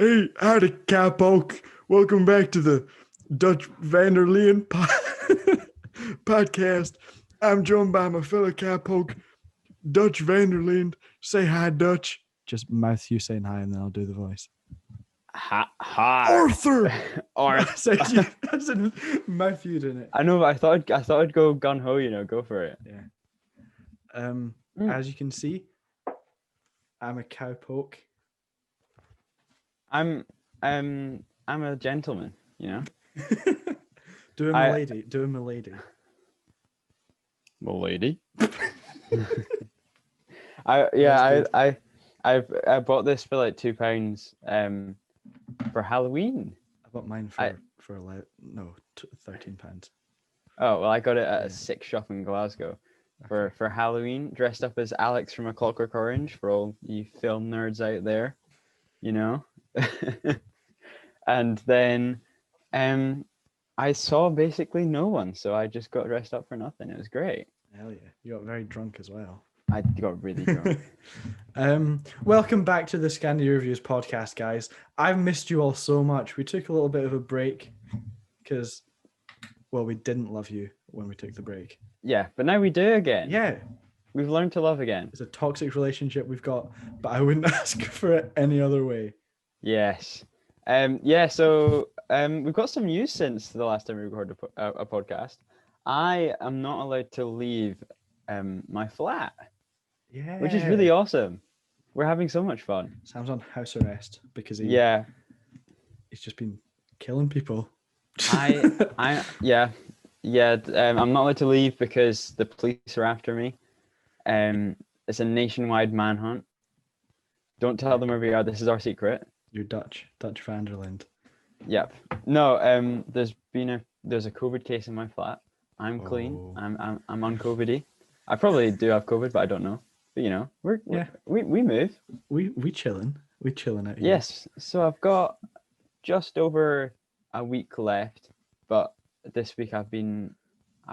Hey, howdy, Cowpoke. Welcome back to the Dutch Vanderleen podcast. I'm joined by my fellow Cowpoke, Dutch Vanderleen. Say hi, Dutch. Just mouth you saying hi, and then I'll do the voice. Hi. Arthur. Or That's in mouth you doing it. I know, but I thought I'd go gun ho. Go for it. Yeah. As you can see, I'm a Cowpoke. I'm a gentleman. Doing my lady. Doing my lady. Well, lady. I bought this for like £2 for Halloween. I bought mine for like £13. Oh well, I got it at a sick shop in Glasgow for Halloween, dressed up as Alex from A Clockwork Orange for all you film nerds out there, And then I saw basically no one, so I just got dressed up for nothing. It was great. Hell yeah. You got very drunk as well. I got really drunk. Welcome back to the Scandi Reviews podcast, guys. I've missed you all so much. We took a little bit of a break because, well, we didn't love you when we took the break. Yeah, but now we do again. Yeah. We've learned to love again. It's a toxic relationship we've got, but I wouldn't ask for it any other way. Yes. So we've got some news since the last time we recorded a podcast. I am not allowed to leave my flat. Yeah. Which is really awesome. We're having so much fun. Sam's on house arrest because he's just been killing people. I'm not allowed to leave because the police are after me. It's a nationwide manhunt. Don't tell them where we are. This is our secret. You're Dutch Vanderland. Yep. No. There's a COVID case in my flat. I'm clean. I'm on COVID-y. I probably do have COVID, but I don't know. But we move. We chilling. We chilling out here. Yes. So I've got just over a week left, but this week I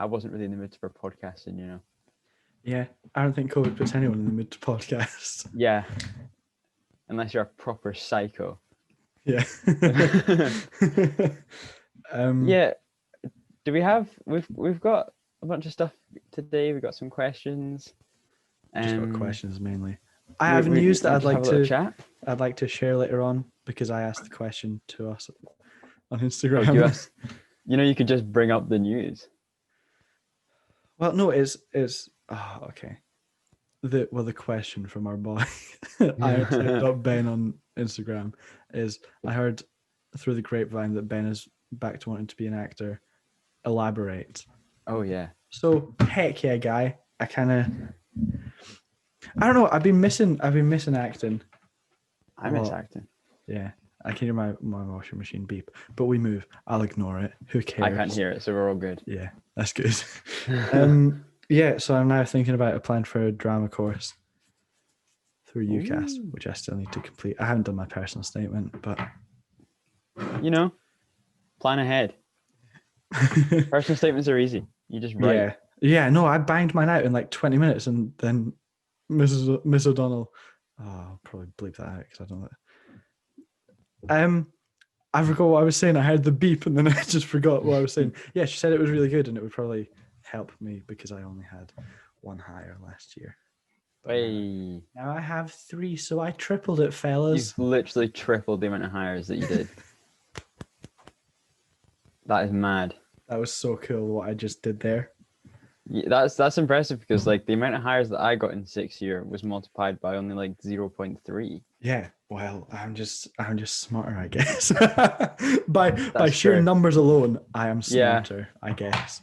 wasn't really in the mood for podcasting. Yeah, I don't think COVID puts anyone in the mood to podcast. Yeah. Unless you're a proper psycho. Yeah. Yeah. We've got a bunch of stuff today. We've got some questions. Just got questions mainly. I have news that I'd like to share later on because I asked the question to us on Instagram. You could just bring up the news. Well, no, it's okay. The question from our boy I typed up Ben on Instagram is, I heard through the grapevine that Ben is back to wanting to be an actor. Elaborate. Oh yeah. So heck yeah, guy. I don't know. I've been missing acting. I miss acting. Yeah, I can hear my washing machine beep, but we move. I'll ignore it. Who cares? I can't hear it, so we're all good. Yeah, that's good. Yeah, so I'm now thinking about applying for a drama course through UCAS, which I still need to complete. I haven't done my personal statement, but plan ahead. Personal statements are easy. You just write. Yeah. No, I banged mine out in like 20 minutes, and then Miss O'Donnell. Oh, I'll probably bleep that out because I don't know. I forgot what I was saying. I heard the beep, and then I just forgot what I was saying. Yeah, she said it was really good, and it would probably help me because I only had one hire last year. Hey. Now I have 3, so I tripled it, fellas. You've literally tripled the amount of hires that you did. That is mad. That was so cool what I just did there. Yeah, that's impressive because like the amount of hires that I got in 6 year was multiplied by only like 0.3. Yeah, well, I'm just smarter, I guess. by sheer true. numbers alone, I am smarter, I guess.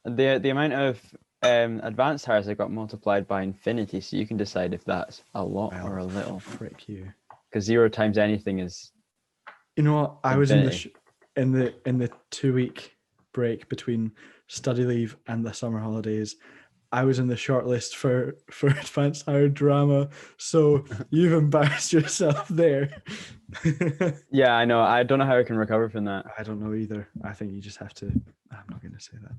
The amount of advanced hires I got multiplied by infinity, so you can decide if that's a lot or a little. Frick you. Because 0 times anything is. You know what? I was in the 2-week break between study leave and the summer holidays. I was in the shortlist for advanced higher drama, so you've embarrassed yourself there. Yeah, I know. I don't know how I can recover from that. I don't know either. I think you just have to. I'm not going to say that.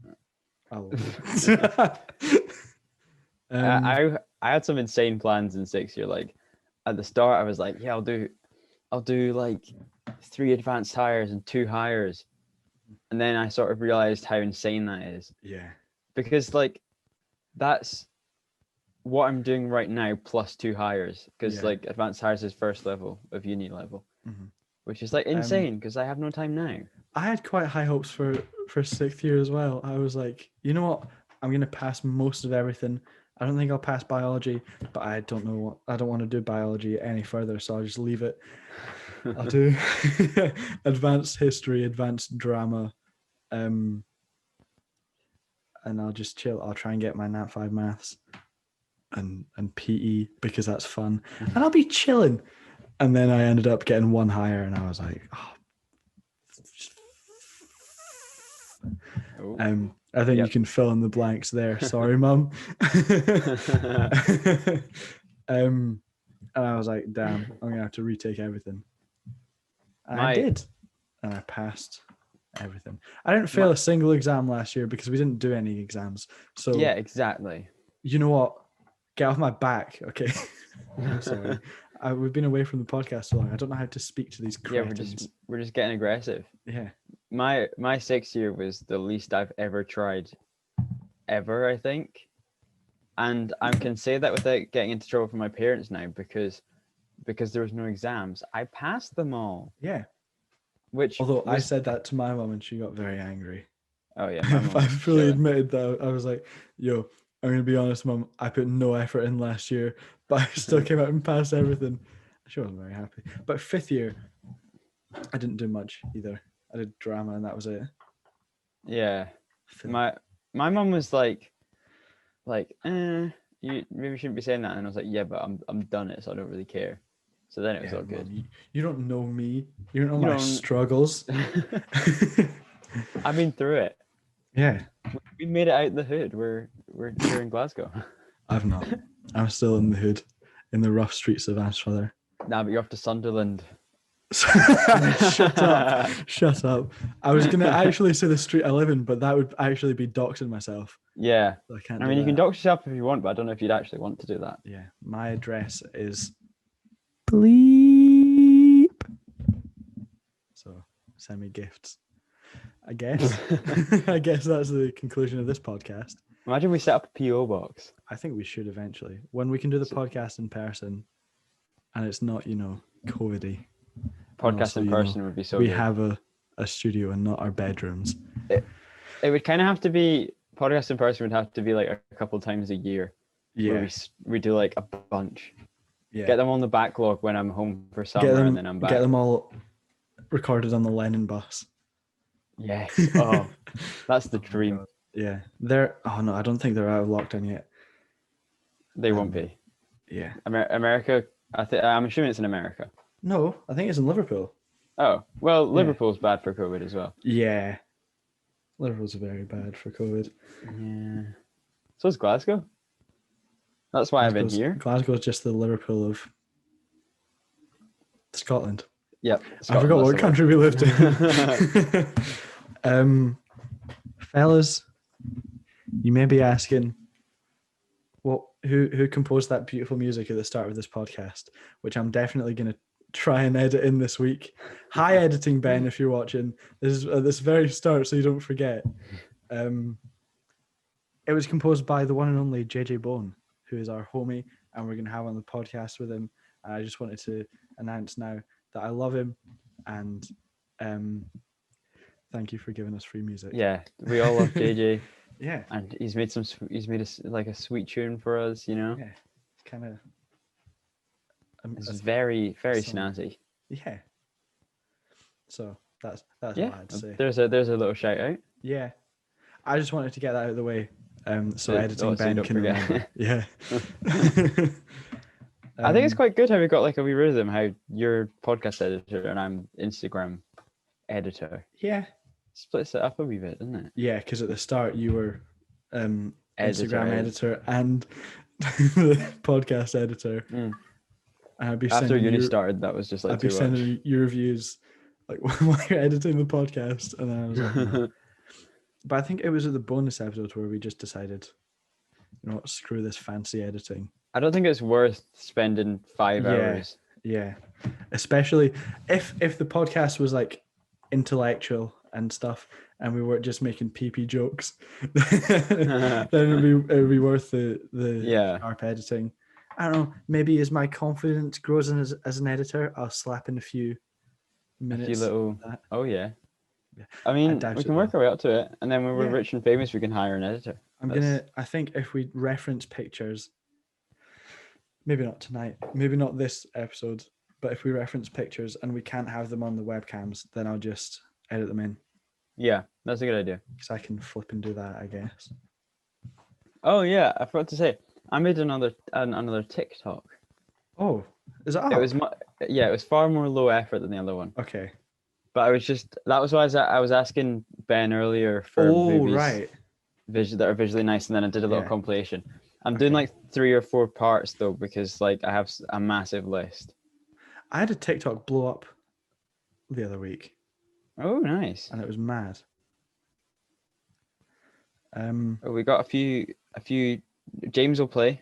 I had some insane plans in 6 year. Like at the start, I was like, yeah, I'll do like 3 advanced hires and 2 hires, and then I sort of realized how insane that is. Yeah. Because like that's what I'm doing right now plus 2 hires, because like advanced hires is first level of uni level, which is like insane because I have no time now. I had quite high hopes for 6th year as well. I was like, you know what? I'm going to pass most of everything. I don't think I'll pass biology, but I don't know what, I don't want to do biology any further, so I'll just leave it. I'll do advanced history, advanced drama, and I'll just chill. I'll try and get my Nat 5 maths and PE because that's fun, and I'll be chilling. And then I ended up getting 1 higher, and I was like, oh. I think you can fill in the blanks there. Sorry, Mum. And I was like, damn, I'm gonna have to retake everything. And I did, and I passed everything. I didn't fail a single exam last year because we didn't do any exams. So yeah, exactly. You know what? Get off my back, okay? I'm sorry. We've been away from the podcast so long. I don't know how to speak to these cretins. Yeah, we're just getting aggressive. Yeah. My 6th year was the least I've ever tried, ever, I think. And I can say that without getting into trouble from my parents now because there was no exams. I passed them all. Yeah. Although I said that to my mum and she got very angry. Oh yeah, my mum I fully admitted that. I was like, yo, I'm gonna be honest, Mum, I put no effort in last year, but I still came out and passed everything. She wasn't very happy. But 5th year, I didn't do much either. I did drama and that was it. Yeah. My mum was like, you maybe shouldn't be saying that, and I was like, yeah, but I'm done it, so I don't really care. So then it was all good. Mom, you don't know me. You don't know my struggles. I've been through it. Yeah. We made it out the hood. We're here in Glasgow. I've not. I'm still in the hood, in the rough streets of Ashford. Nah, but you're off to Sunderland. Shut up. Shut up. I was going to actually say the street I live in, but that would actually be doxing myself. Yeah. So I mean, you can dox yourself if you want, but I don't know if you'd actually want to do that. Yeah. My address is bleep. So send me gifts. I guess. I guess that's the conclusion of this podcast. Imagine we set up a PO box. I think we should eventually. When we can do the podcast in person and it's not, COVID-y. Podcast in person would be so good. We have a studio and not our bedrooms. It would kind of have to be, podcast in person would have to be like a couple times a year. Yeah. Where we do like a bunch. Yeah. Get them on the backlog when I'm home for summer and then I'm back. Get them all recorded on the Lennon bus. Yes. Oh, that's the dream. Yeah. Oh no, I don't think they're out of lockdown yet. They won't be. Yeah. America, I'm assuming it's in America. No, I think it's in Liverpool. Oh, well, Liverpool's bad for COVID as well. Yeah. Liverpool's very bad for COVID. Yeah. So is Glasgow. That's why I've been here. Glasgow's just the Liverpool of Scotland. Yep. I forgot what country we lived in. Fellas, you may be asking, who composed that beautiful music at the start of this podcast, which I'm definitely going to try and edit in this week. Hi, editing Ben, if you're watching. This is at this very start, so you don't forget. It was composed by the one and only JJ Bone, who is our homie, and we're going to have on the podcast with him. And I just wanted to announce now that I love him, and thank you for giving us free music. Yeah, we all love JJ. Yeah, and he's made a sweet tune for us, Yeah, it's kind of. It's very snazzy. Yeah. So that's all I had to say. There's a little shout out. Yeah, I just wanted to get that out of the way. So editing Ben can remember. Yeah. I think it's quite good how we got like a wee rhythm. How you're podcast editor and I'm Instagram editor. Yeah. Splits it up a wee bit, doesn't it? Yeah, because at the start you were Instagram editor and the podcast editor. Mm. And I'd be after uni started, that was just like I'd be sending your reviews like while you're editing the podcast, and then I was like, no. But I think it was at the bonus episodes where we just decided, screw this fancy editing. I don't think it's worth spending 5 hours Yeah, especially if the podcast was like intellectual and stuff, and we weren't just making pee jokes, then it'd be worth the Yeah. sharp editing. I don't know. Maybe as my confidence grows as an editor, I'll slap in a few A few minutes. little. Of that. Oh yeah. Yeah. I I mean, we doubt it can work though. our way up to it, and then when we're Yeah. rich and famous, we can hire an editor. I think if we reference pictures, maybe not tonight, maybe not this episode, but if we reference pictures and we can't have them on the webcams, then I'll just edit them in. Yeah, that's a good idea. Because I can flip and do that, I guess. Oh yeah, I forgot to say, I made another TikTok. Oh, is it up? It was it was far more low effort than the other one. Okay. But that was why I was asking Ben earlier for movies Right. that are visually nice, and then I did a little Yeah. compilation. I'm doing like 3 or 4 parts though, because like I have a massive list. I had a TikTok blow up the other week. Oh, nice. And it was mad. We got a few. James will play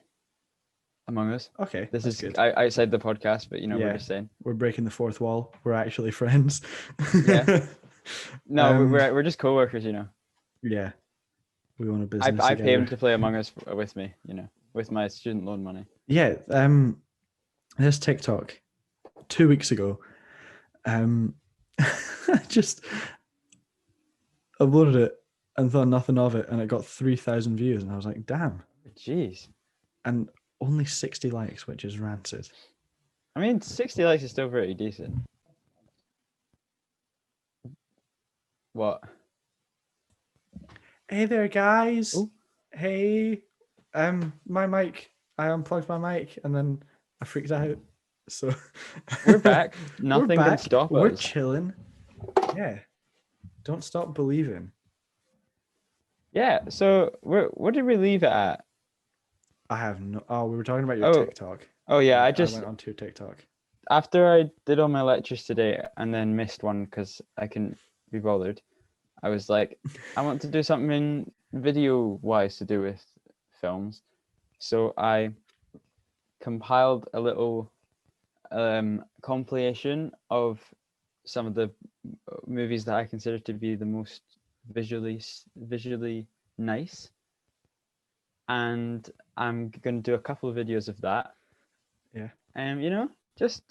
Among Us. Okay. This is good. outside the podcast, but we're just saying. We're breaking the fourth wall. We're actually friends. Yeah. No, we're just co-workers, Yeah. We own a business I pay him together. to play Among Us with me, with my student loan money. Yeah. This TikTok 2 weeks ago, I just uploaded it and thought nothing of it, and it got 3,000 views, and I was like, damn. Jeez. And only 60 likes, which is rancid. I mean, 60 likes is still pretty decent. What? Hey there, guys. Ooh. Hey. My mic. I unplugged my mic and then I freaked out. So we're back. Nothing can stop us. We're chilling. Yeah. Don't stop believing. Yeah. So what did we leave it at? I have no. Oh, we were talking about your TikTok. Oh yeah, I went on to your TikTok. After I did all my lectures today and then missed one because I couldn't be bothered, I was like, I want to do something video-wise to do with films. So I compiled a little compilation of some of the movies that I consider to be the most visually nice. And I'm going to do a couple of videos of that. Yeah. Just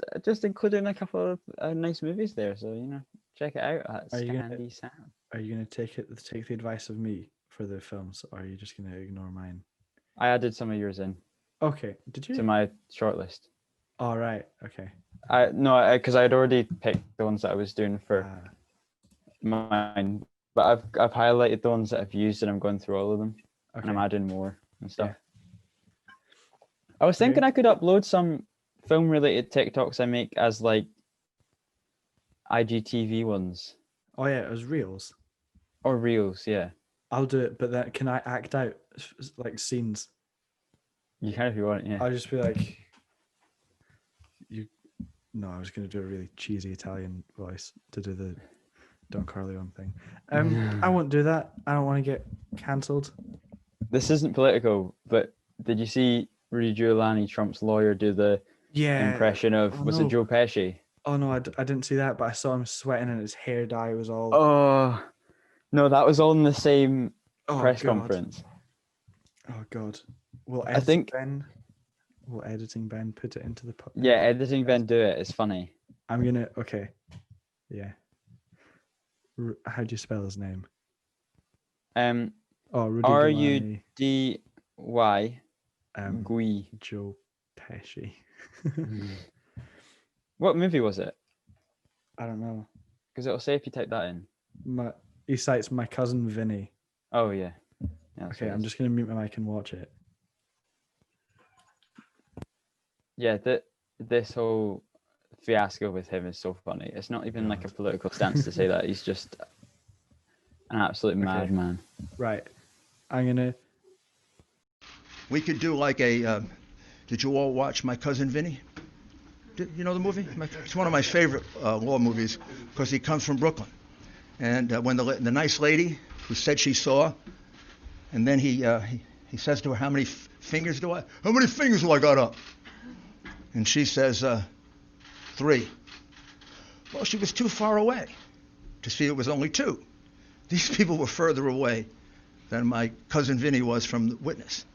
including a couple of nice movies there. So, check it out at Scandi Sound. Are you going to take the advice of me for the films, or are you just going to ignore mine? I added some of yours in. Okay. Did you? To my shortlist. All right. Okay. Because I had already picked the ones that I was doing for mine, but I've highlighted the ones that I've used, and I'm going through all of them, and I'm adding more and stuff. Yeah. I was thinking I could upload some film-related TikToks I make as like IGTV ones. Oh yeah, it was reels. Or reels, yeah. I'll do it, but then can I act out like scenes? You can if you want, yeah. I'll just be like, No, I was going to do a really cheesy Italian voice to do the Don Corleone thing. I won't do that. I don't want to get cancelled. This isn't political, but did you see Rudy Giuliani, Trump's lawyer, do the impression of, was it Joe Pesci? Oh no, I didn't see that, but I saw him sweating and his hair dye was all... Oh, no, that was all in the same press conference. Oh God. Will editing Ben put it into the... Yeah, editing Ben do it. It's funny. I'm going to... Okay. Yeah. How do you spell his name? Rudy Rudy Gui. Joe Pesci. What movie was it? I don't know. Because it'll say if you type that in. He cites My Cousin Vinny. Oh yeah. Okay, I'm just gonna mute my mic and watch it. Yeah, this whole fiasco with him is so funny. It's not even like a political stance to say that. He's just an absolute madman. Right. I'm gonna... We could do like a... did you all watch My Cousin Vinny? You know the movie? It's one of my favorite law movies because he comes from Brooklyn. And when the nice lady who said she saw, and then he says to her, how many fingers do I got up? And she says, 3. Well, she was too far away to see it was only 2. These people were further away than my cousin Vinny was from the witness.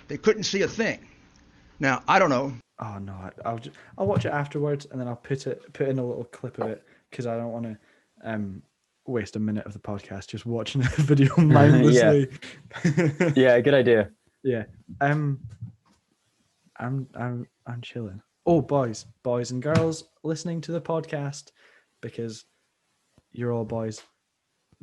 They couldn't see a thing. Now, I don't know. Oh no, I'll watch it afterwards, and then I'll put in a little clip of it, because I don't want to waste a minute of the podcast just watching the video mindlessly. Yeah, good idea. Yeah. I'm chilling. Oh, boys and girls listening to the podcast, because you're all boys.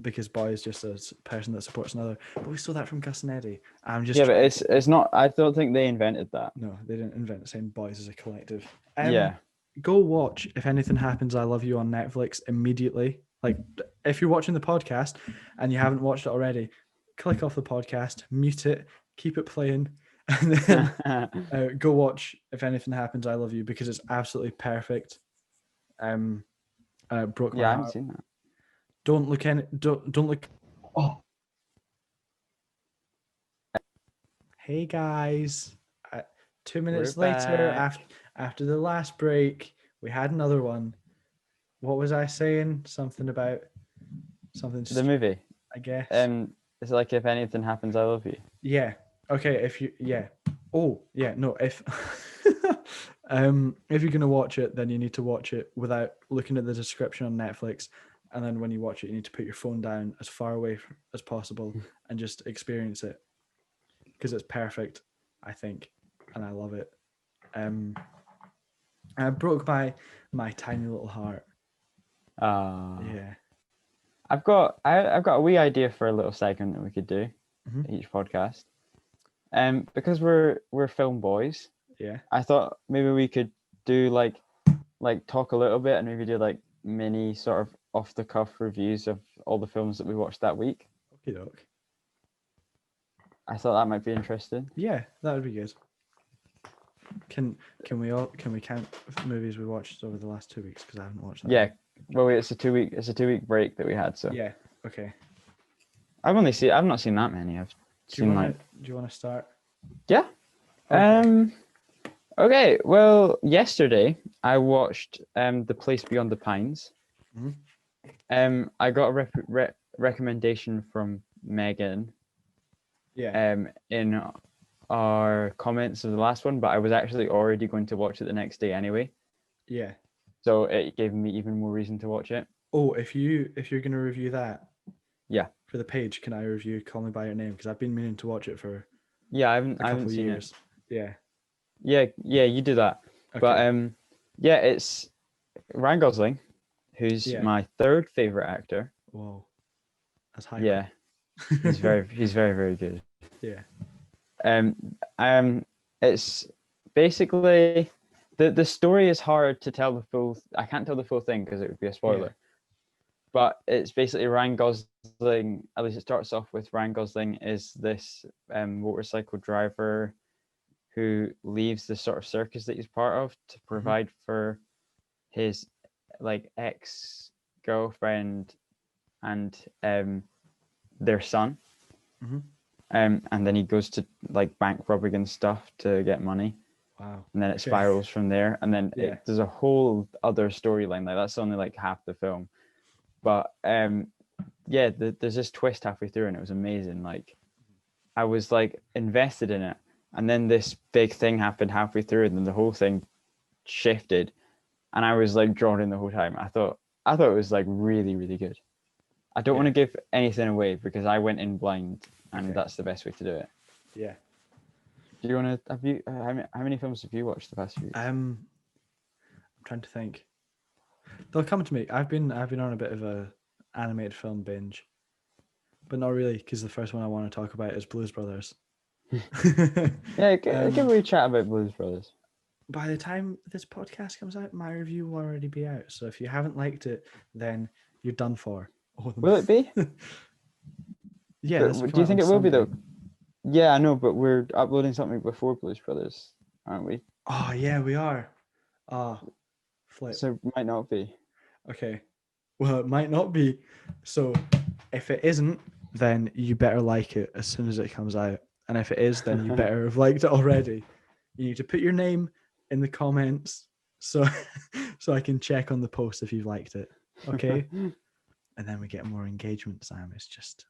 Because boy is just a person that supports another. But we stole that from Gus and Eddie. I'm just But it's not. I don't think they invented that. No, they didn't invent saying boys as a collective. Yeah. Go watch If Anything Happens, I Love You on Netflix immediately. Like, if you're watching the podcast and you haven't watched it already, click off the podcast, mute it, keep it playing, and then go watch If Anything Happens, I Love You, because it's absolutely perfect. Broke my heart. I haven't seen that. Don't look. Oh. Hey guys. 2 minutes We're later, back. after the last break, we had another one. What was I saying? Something about something. The movie. I guess. It's like If Anything Happens, I Love You. Yeah. Okay. Oh, yeah. No. If you're gonna watch it, then you need to watch it without looking at the description on Netflix. And then when you watch it, you need to put your phone down as far away as possible and just experience it, because it's perfect, I think, and I love it. I broke my tiny little heart. Yeah. I've got a wee idea for a little segment that we could do each podcast. Because we're film boys. Yeah. I thought maybe we could do like talk a little bit and maybe do like mini sort of off the cuff reviews of all the films that we watched that week. Okie doke. I thought that might be interesting. Yeah, that would be good. Can we count movies we watched over the last 2 weeks, because I haven't watched that. Yeah. Well, it's a 2 week break that we had, so Yeah. Okay. I've not seen that many. I've Do you want to start? Yeah. Okay. Okay. Well, yesterday I watched The Place Beyond the Pines. I got a recommendation from Megan. Yeah. In our comments of the last one, but I was actually already going to watch it the next day anyway. Yeah. So it gave me even more reason to watch it. Oh, if you're gonna review that. Yeah. For the page, can I review Call Me by Your Name? Because I've been meaning to watch it for Yeah, I a couple haven't of seen years. it. Yeah. Yeah, you do that. Okay. But it's Ryan Gosling, who's my third favorite actor. Whoa. That's high. Yeah. He's very very good. Yeah. It's basically the story is hard to tell the full. I can't tell the full thing because it would be a spoiler. Yeah. But it's basically Ryan Gosling. At least it starts off with Ryan Gosling is this motorcycle driver who leaves the sort of circus that he's part of to provide for his like ex-girlfriend and their son. And then he goes to like bank robbing and stuff to get money. Wow. And then it spirals from there. And then there's a whole other storyline. Like that's only like half the film. But there's this twist halfway through and it was amazing. Like I was like invested in it. And then this big thing happened halfway through and then the whole thing shifted. And I was like drawn in the whole time. I thought it was like really, really good. I don't want to give anything away because I went in blind and that's the best way to do it. Yeah. Do you want to, have you, how many films have you watched the past few weeks? I'm trying to think. They'll come to me. I've been on a bit of a animated film binge, but not really, because the first one I want to talk about is Blues Brothers. Yeah, give a wee chat about Blues Brothers. By the time this podcast comes out, my review will already be out. So if you haven't liked it, then you're done for. Will it be? Yeah. Do you think it will be though? Yeah, I know, but we're uploading something before Blues Brothers, aren't we? Oh yeah, we are. Flip. So it might not be. Okay. Well, it might not be. So if it isn't, then you better like it as soon as it comes out. And if it is, then you better have liked it already. You need to put your name in the comments so so I can check on the post if you've liked it. Okay, and then we get more engagement. Sam, it's just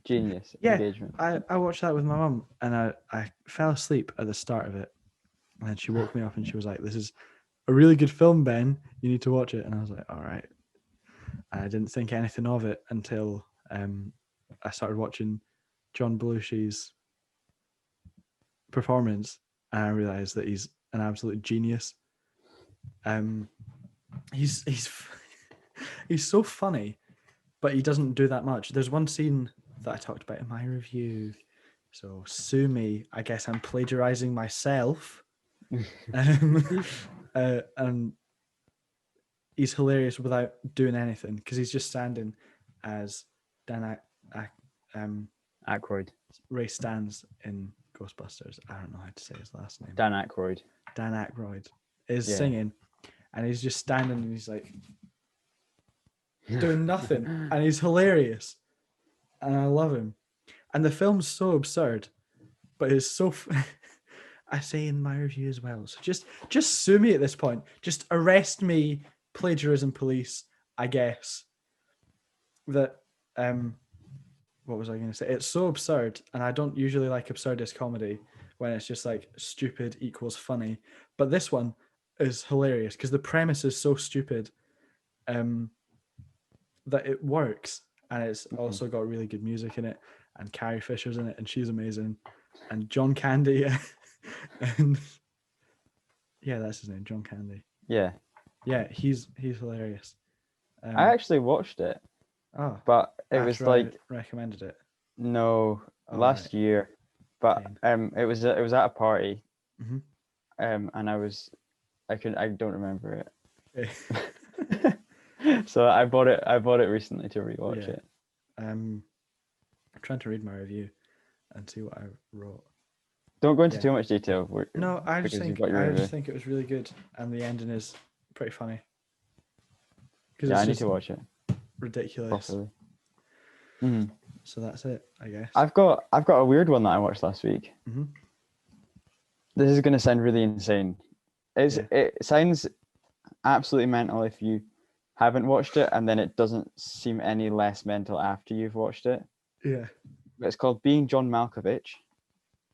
genius yeah. engagement. I watched that with my mum, and I fell asleep at the start of it, and then she woke me up and she was like, "This is a really good film, Ben. You need to watch it." And I was like, "All right." And I didn't think anything of it until I started watching John Belushi's performance, and I realized that he's an absolute genius. He's he's so funny, but he doesn't do that much. There's one scene that I talked about in my review, so sue me. I guess I'm plagiarizing myself. And he's hilarious without doing anything because he's just standing as Aykroyd. Ray Stans in Ghostbusters. I don't know how to say his last name. Dan Aykroyd. Dan Aykroyd is singing, and he's just standing and he's like doing nothing, and he's hilarious, and I love him. And the film's so absurd, but it's so. I say in my review as well. So just sue me at this point. Just arrest me, plagiarism police. I guess that. What was I going to say? It's so absurd, and I don't usually like absurdist comedy when it's just like stupid equals funny. But this one is hilarious because the premise is so stupid that it works, and it's also got really good music in it, and Carrie Fisher's in it, and she's amazing, and John Candy, and yeah, that's his name, John Candy. Yeah, he's hilarious. I actually watched it. Oh, but it was like I recommended it. No, last year, but it was at a party, and I don't remember it. Okay. So I bought it recently to rewatch it. I'm trying to read my review and see what I wrote. Don't go into too much detail. No, I just think it was really good, and the ending is pretty funny. Yeah, I need to watch it. Ridiculous. So that's it, I guess. I've got a weird one that I watched last week. This is going to sound really insane. It sounds absolutely mental if you haven't watched it, and then it doesn't seem any less mental after you've watched it. Yeah. But it's called Being John Malkovich.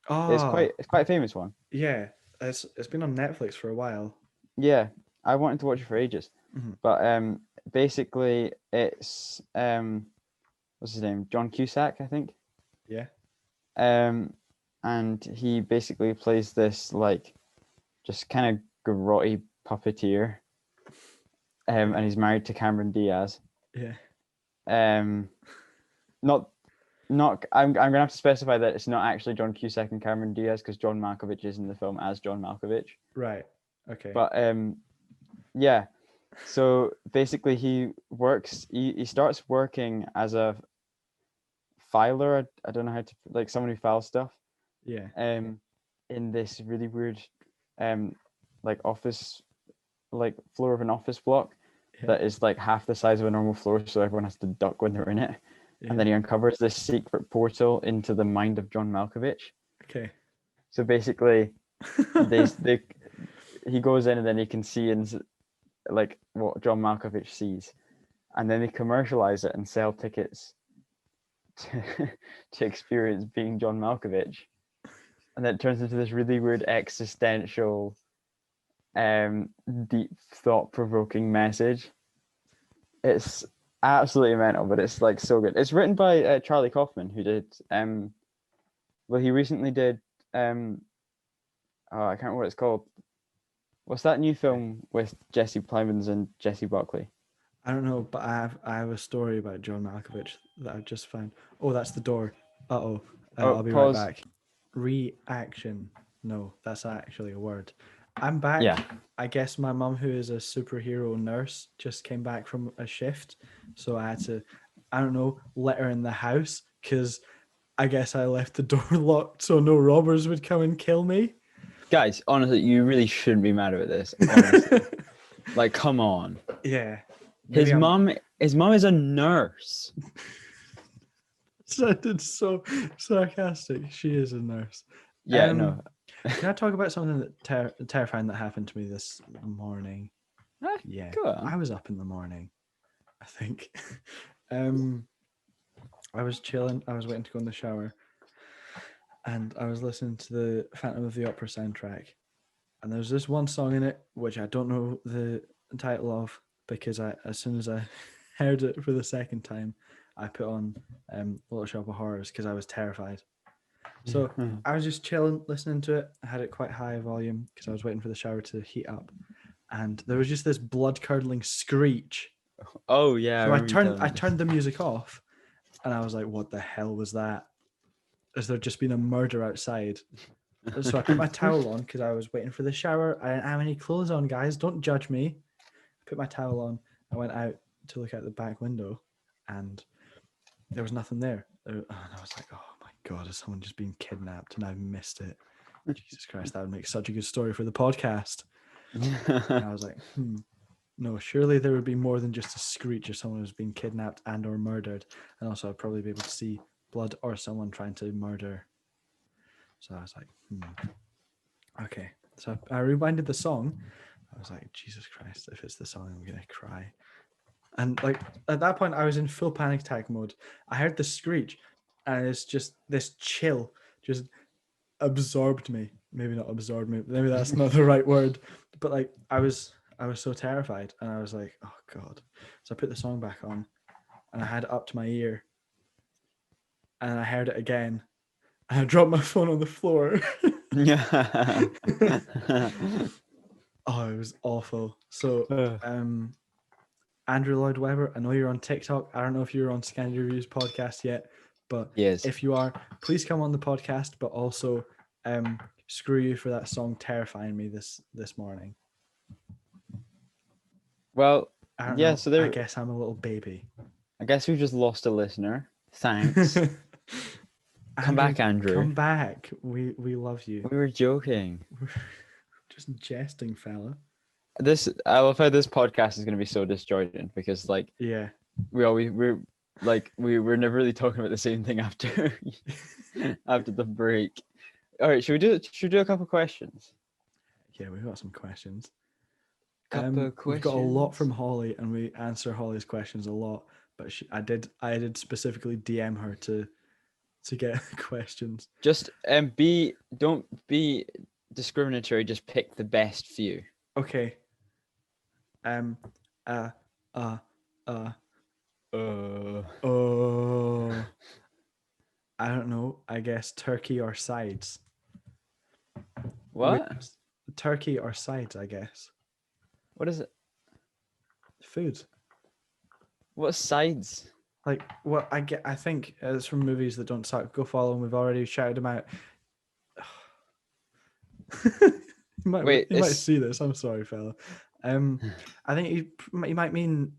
Oh. It's quite a famous one. Yeah, it's been on Netflix for a while. Yeah, I wanted to watch it for ages, but basically it's what's his name? John Cusack, I think. Yeah. And he basically plays this like just kind of garroty puppeteer. And he's married to Cameron Diaz. Yeah. Not I'm gonna have to specify that it's not actually John Cusack and Cameron Diaz because John Malkovich is in the film as John Malkovich. Right. Okay. But yeah. So basically he starts working as a filer. I don't know how to, like, someone who files stuff. Yeah. In this really weird like office, like floor of an office block that is like half the size of a normal floor, so everyone has to duck when they're in it. And then he uncovers this secret portal into the mind of John Malkovich. Okay. So basically he goes in and then he can see like what John Malkovich sees, and then they commercialize it and sell tickets to experience being John Malkovich, and then it turns into this really weird existential deep thought-provoking message. It's absolutely mental, but it's like so good. It's written by Charlie Kaufman, who did he recently did I can't remember what it's called. What's that new film with Jesse Plemons and Jesse Buckley? I don't know, but I have a story about John Malkovich that I've just found. Oh, that's the door. I'll be right back. Reaction. No, that's actually a word. I'm back. Yeah. I guess my mum, who is a superhero nurse, just came back from a shift, so I had to, I don't know, let her in the house because I guess I left the door locked so no robbers would come and kill me. Guys, honestly, you really shouldn't be mad at this. Honestly. Like, come on. Yeah. His mum is a nurse. Sounded so sarcastic. She is a nurse. Yeah, no. Can I talk about something that terrifying that happened to me this morning? Ah, Yeah, go on. I was up in the morning, I think. um, I was chilling. I was waiting to go in the shower, and I was listening to the Phantom of the Opera soundtrack. And there's this one song in it which I don't know the title of because as soon as I heard it for the second time, I put on Little Shop of Horrors because I was terrified. So I was just chilling, listening to it. I had it quite high volume because I was waiting for the shower to heat up, and there was just this blood curdling screech. Oh yeah. So I remember you telling me turned the music off, and I was like, "What the hell was that? Has there just been a murder outside?" this. So I put my towel on because I was waiting for the shower. I didn't have any clothes on, guys. Don't judge me. I put my towel on. I went out to look out the back window, and there was nothing there. And I was like, "Oh my god, has someone just been kidnapped?" And I've missed it. Jesus Christ, that would make such a good story for the podcast. And I was like, no, surely there would be more than just a screech if someone was being kidnapped and or murdered. And also I'd probably be able to see blood or someone trying to murder. So I was like, okay. So I rewinded the song. I was like, Jesus Christ, if it's the song, I'm gonna cry. And like at that point I was in full panic attack mode. I heard the screech and it's just this chill just absorbed me. Maybe not absorbed me. Maybe that's not the right word. But like I was so terrified, and I was like, oh god. So I put the song back on, and I had it up to my ear, and I heard it again, and I dropped my phone on the floor. Oh, it was awful. So Andrew Lloyd Webber, I know you're on TikTok. I don't know if you're on Scandi Reviews podcast yet, but Yes. if you are, please come on the podcast. But also, screw you for that song terrifying me this morning. Well, I don't yeah. know. So there. I guess I'm a little baby. I guess we've just lost a listener. Thanks. Come back, Andrew. Come back. We love you. We were joking. Just jesting, fella. I love how this podcast is going to be so disjointed because like Yeah. we're never really talking about the same thing after after the break. All right, should we do a couple questions? Yeah, we've got some questions. Couple questions. We've got a lot from Holly, and we answer Holly's questions a lot. But I did specifically DM her to get questions. Just don't be discriminatory. Just pick the best few. Okay. Oh. I don't know. I guess turkey or sides. What? Turkey or sides, I guess. What is it? Food. What sides? Like, what I think it's from movies that don't suck. Go follow them. We've already shouted them out. you might see this. I'm sorry, fella. I think you might mean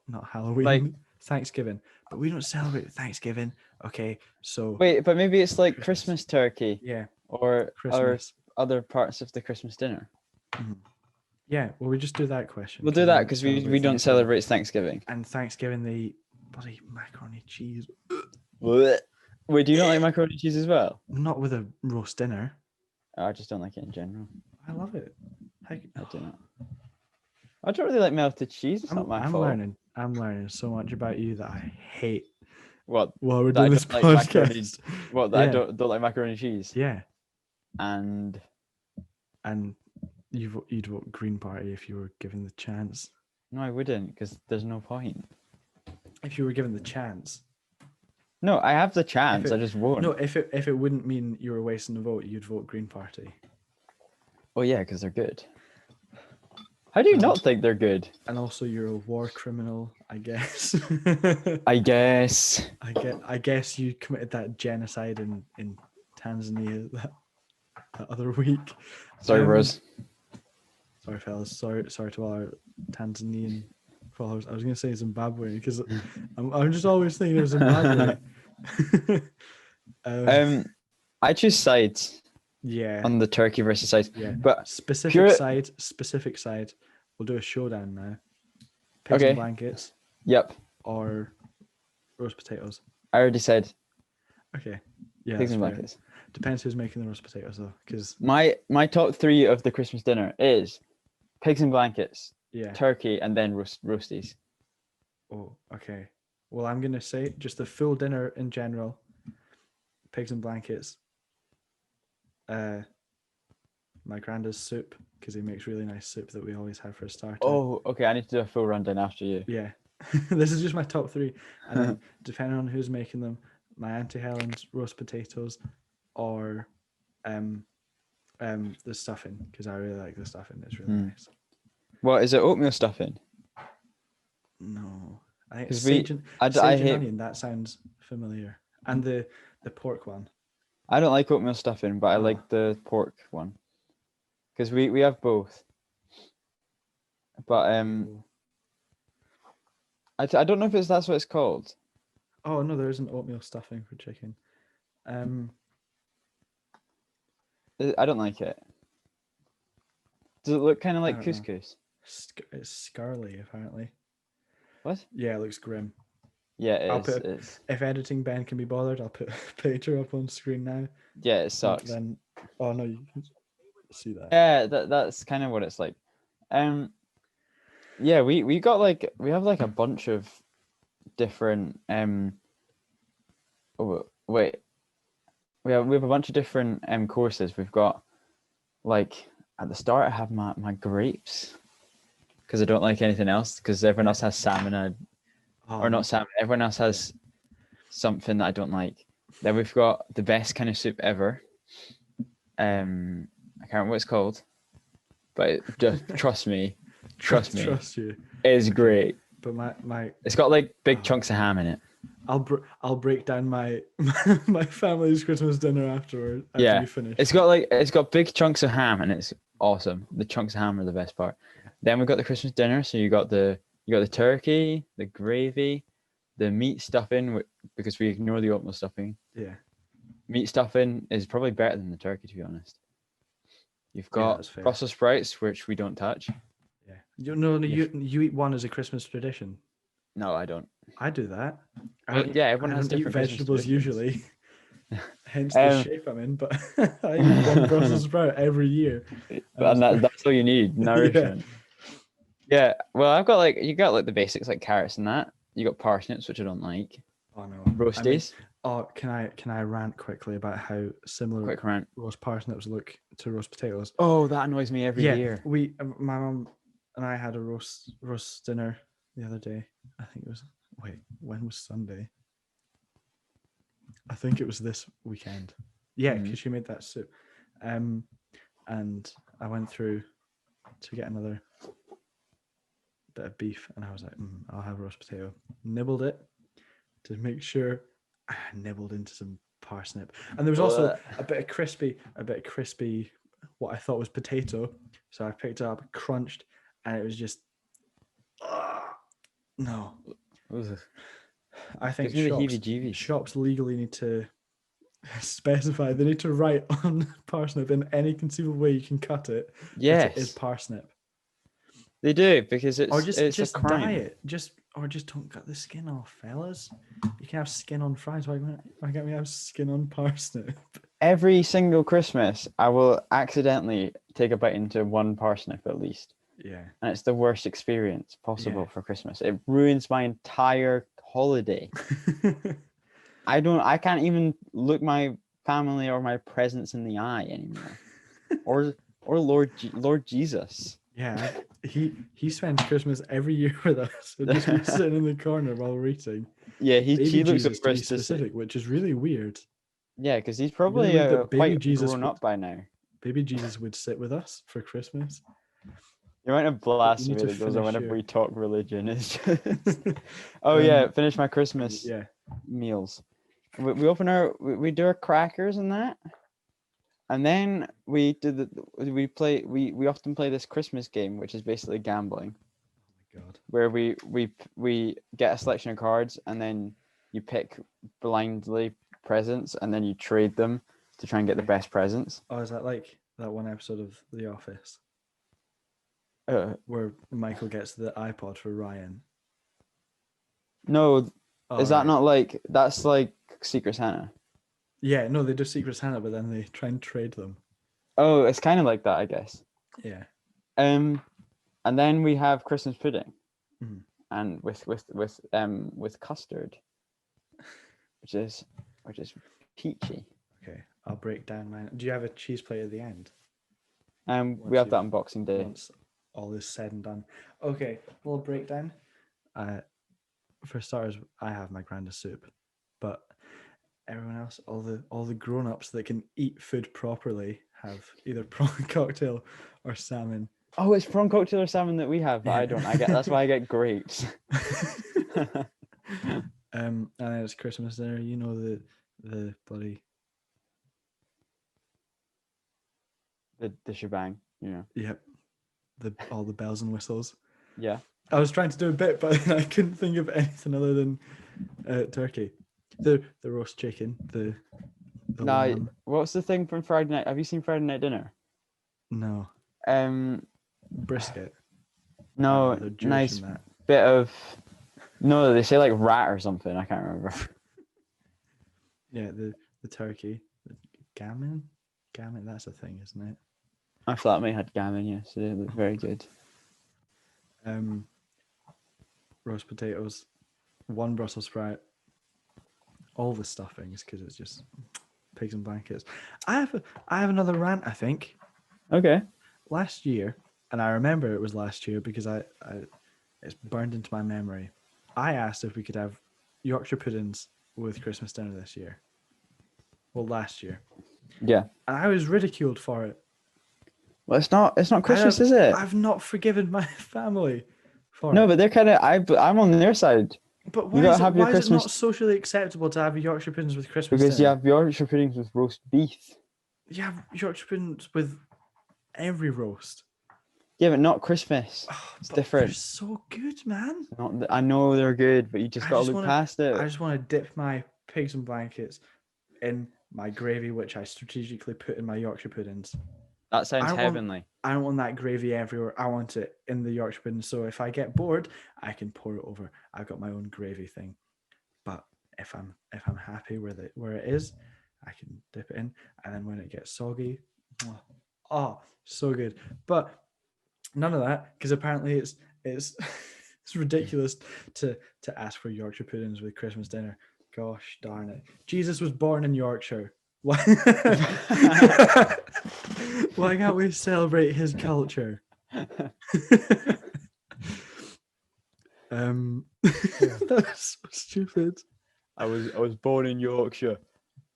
not Halloween, like Thanksgiving, but we don't celebrate Thanksgiving. Okay, so wait, but maybe it's like Christmas turkey, yeah, or Christmas, other parts of the Christmas dinner. Mm-hmm. Yeah, well, we just do that question. We'll do that because we don't celebrate Thanksgiving. And Thanksgiving, they eat bloody macaroni cheese. Wait, do you not like macaroni cheese as well? Not with a roast dinner. I just don't like it in general. I love it. I do not. I don't really like melted cheese. It's not my fault. I'm learning so much about you that I hate. What? While we're doing this podcast. I don't like macaroni cheese. Yeah. And you'd vote Green Party if you were given the chance. No, I wouldn't, because there's no point. If you were given the chance. No, I have the chance. I just won't. No, if it wouldn't mean you were wasting a vote, you'd vote Green Party. Oh yeah, because they're good. How do you not think they're good? And also, you're a war criminal, I guess. I guess. I guess you committed that genocide in Tanzania that other week. Sorry, bros. Sorry, fellas. Sorry to all our Tanzanian followers. I was going to say Zimbabwe because I'm just always thinking of Zimbabwe. I choose sides. Yeah. On the turkey versus sides. Yeah. But specific side. We'll do a showdown now. Pigs and blankets. Yep. Or roast potatoes. I already said. Okay. Yeah. Pigs and blankets. Depends who's making the roast potatoes though, because My top 3 of the Christmas dinner is pigs in blankets, yeah. turkey, and then roasties. Oh, okay. Well, I'm gonna say just the full dinner in general. Pigs and blankets. My granddad's soup, because he makes really nice soup that we always have for a starter. Oh, okay. I need to do a full rundown after you. Yeah. This is just my top 3. And then depending on who's making them, my Auntie Helen's roast potatoes or the stuffing, because I really like the stuffing. It's really nice. What is it? Oatmeal stuffing? No. I think it's 'Cause we- sage and, I sage and hate- onion. That sounds familiar. And the pork one. I don't like oatmeal stuffing, but I Oh. like the pork one. Because we have both. But I don't know if that's what it's called. Oh no, there isn't oatmeal stuffing for chicken. I don't like it. Does it look kind of like don't know. couscous? It's scarly apparently. What? Yeah, it looks grim. Yeah, I'll it put- is. If editing Ben can be bothered, I'll put a picture up on screen now. Yeah, it sucks. Then, oh no, you can see that. Yeah, that's kind of what it's like. Yeah, we got we have like a bunch of different oh wait. We have a bunch of different courses. We've got like at the start I have my grapes because I don't like anything else because everyone else has salmon or not salmon. Everyone else has something that I don't like. Then we've got the best kind of soup ever. I can't remember what it's called, but just trust me, trust me, Trust you. it is great. But my It's got like big chunks of ham in it. I'll break down my my family's Christmas dinner after Yeah, we finish. it's got big chunks of ham and it's awesome. The chunks of ham are the best part. Then we've got the Christmas dinner. So you got the turkey, the gravy, the meat stuffing because we ignore the oatmeal stuffing. Yeah. Meat stuffing is probably better than the turkey, to be honest. You've got that's fair. Brussels sprouts, which we don't touch. Yeah. You eat one as a Christmas tradition. No, I don't. I do that. Well, yeah, everyone has don't eat different Christmas vegetables traditions. usually. Hence the shape I'm in, but I eat one Brussels sprout every year. And that's all you need, nourishment. Yeah. Well, I've got you got the basics like carrots and that. You got parsnips, which I don't like. Oh no. Roasties. Can I rant quickly about how similar Quick rant. roast parsnips look to roast potatoes? Oh, that annoys me every year. My mum and I had a roast dinner the other day. I think it was when was Sunday? I think it was this weekend. Yeah, because she made that soup. And I went through to get another bit of beef, and I was like, I'll have roast potato. Nibbled it to make sure. I nibbled into some parsnip, and there was also a bit of crispy, what I thought was potato. So I picked it up, crunched, and it was just, no. I think shops legally need to specify. They need to write on parsnip in any conceivable way you can cut it. Yes, it is parsnip. They do because it's just a crime. dye it. Just don't cut the skin off, fellas. You can have skin on fries. Why can't we have skin on parsnip? Every single Christmas, I will accidentally take a bite into one parsnip at least. Yeah. And it's the worst experience possible for Christmas. It ruins my entire holiday. I can't even look my family or my presents in the eye anymore. or Lord Jesus. Yeah, he spends Christmas every year with us. So just be sitting in the corner while we're eating. Yeah, he looks Jesus, to over be us specific, which is really weird. Yeah, because he's probably quite grown up by now. Baby Jesus would sit with us for Christmas. The amount of blasphemy that goes on whenever we talk religion is just... finish my Christmas meals. We do our crackers and that. And then we often play this Christmas game, which is basically gambling. Oh my God. Where we get a selection of cards and then you pick blindly presents and then you trade them to try and get the best presents. Oh, is that like that one episode of The Office? Where Michael gets the iPod for Ryan. No, is that not that's like Secret Santa? Yeah, no, they do Secret Santa, but then they try and trade them. Oh, it's kind of like that, I guess. Yeah. And then we have Christmas pudding, Mhm. and with custard, which is peachy. Okay, I'll break down mine. Do you have a cheese plate at the end? We Once have that you've- on Boxing Day. Once all is said and done. Okay, little breakdown. For starters, I have my grandest soup, but everyone else, all the grown-ups that can eat food properly, have either prawn cocktail or salmon. Oh, it's prawn cocktail or salmon that we have, but Yeah. I don't. That's why I get grapes. And then it's Christmas dinner. You know the bloody the shebang, you know. yep, all the bells and whistles. Yeah. I was trying to do a bit, but I couldn't think of anything other than turkey. The roast chicken, the No, lamb. what's the thing from Friday night? Have you seen Friday Night Dinner? No, Um, brisket. no, They're Jewish nice in that. bit of. No, they say like rat or something. I can't remember. Yeah, the turkey, the gammon. That's a thing, isn't it? My flatmate had gammon, yeah, so they look very good. Roast potatoes, one Brussels sprout, all the stuffings because it's just pigs and blankets. I have another rant. I think Okay. last year, and I remember it was last year because I it's burned into my memory. I asked if we could have Yorkshire puddings with Christmas dinner this year. Well, last year, Yeah. and I was ridiculed for it. Well, it's not Christmas, is it? I've not forgiven my family for No, it. but they're kind of. I'm on their side. But You gotta have your why is it Christmas not socially acceptable to have Yorkshire puddings with Christmas because you dinner? have Yorkshire puddings with roast beef. You have Yorkshire puddings with every roast. Yeah, but not Christmas. It's But they're different. so good, man. I know they're good, but you just gotta look past it. I just want to dip my pigs and blankets in my gravy, which I strategically put in my Yorkshire puddings. That sounds I heavenly. don't want that gravy everywhere. I want it in the Yorkshire pudding. So if I get bored, I can pour it over. I've got my own gravy thing. But if I'm happy where it is, I can dip it in, and then when it gets soggy, oh, so good. But none of that, because apparently it's it's ridiculous to ask for Yorkshire puddings with Christmas dinner. Gosh darn it! Jesus was born in Yorkshire. Why? Why can't we celebrate his culture? That's so stupid. I was born in Yorkshire,